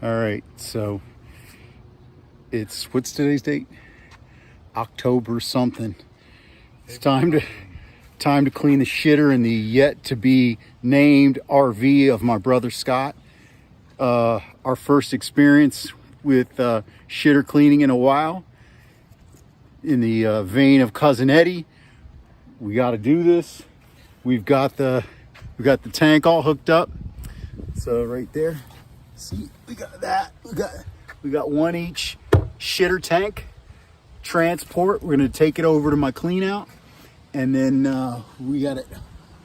All right, so what's today's date? October something. It's time to clean the shitter in the yet to be named RV of my brother Scott. Our first experience with shitter cleaning in a while. In the vein of Cousin Eddie, we got to do this. We got the tank all hooked up. So right there, see, we got that. We got one each shitter tank transport. We're gonna take it over to my clean out, and then we got it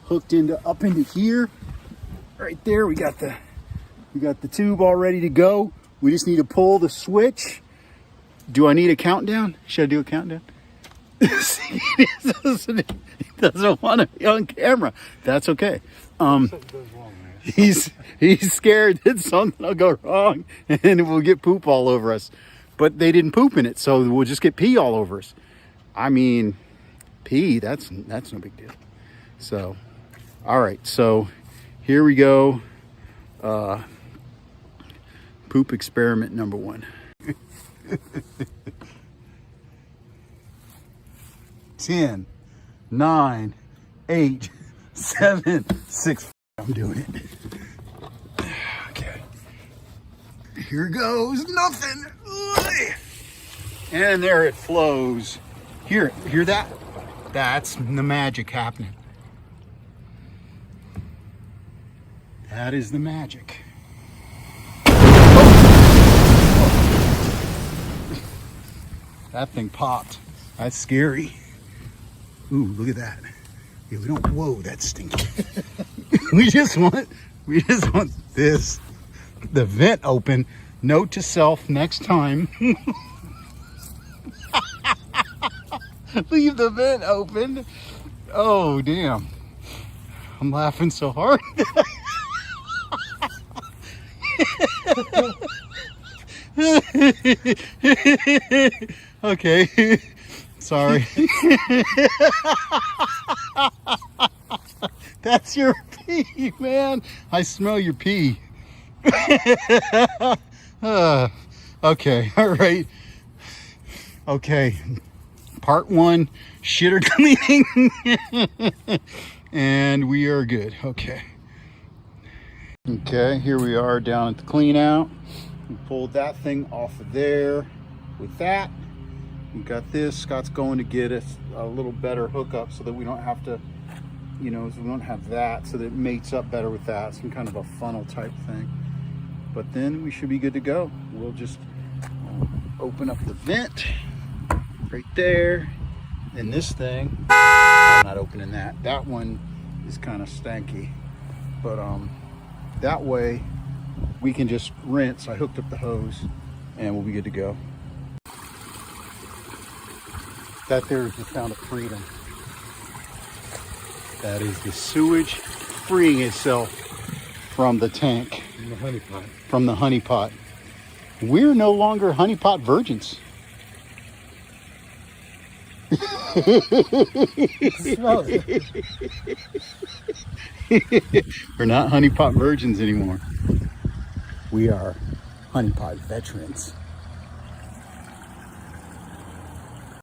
hooked up into here. Right there, we got the tube all ready to go. We just need to pull the switch. Do I need a countdown? Should I do a countdown? See, he doesn't want to be on camera. That's okay. He's scared that something will go wrong and we'll get poop all over us. But they didn't poop in it, so we'll just get pee all over us. I mean, pee, that's no big deal. So, all right, so here we go. Poop experiment number 1. 10, 9, 8, 7, 6. I'm doing it. Okay. Here goes nothing. And there it flows. Hear that? That's the magic happening. That is the magic. That thing popped. That's scary. Ooh, look at that. Yeah, we don't, whoa, that's stinky. we just want this, the vent open. Note to self, next time. Leave the vent open. Oh, damn. I'm laughing so hard. Okay. Sorry. That's your pee, man. I smell your pee. Okay, all right. Okay, part 1, shitter cleaning. And we are good, okay. Okay, here we are down at the clean out. We pulled that thing off of there with that. We got this. Scott's going to get us a little better hookup so that we don't have to, so we don't have that, so that it mates up better with that. Some kind of a funnel type thing. But then we should be good to go. We'll just open up the vent right there. And this thing, I'm not opening that. That one is kind of stanky. But that way we can just rinse. I hooked up the hose and we'll be good to go. That there is the sound of freedom. That is the sewage freeing itself from the tank. From the honeypot. From the honeypot. We're no longer honeypot virgins. Smell it. We're not honeypot virgins anymore. We are honeypot veterans.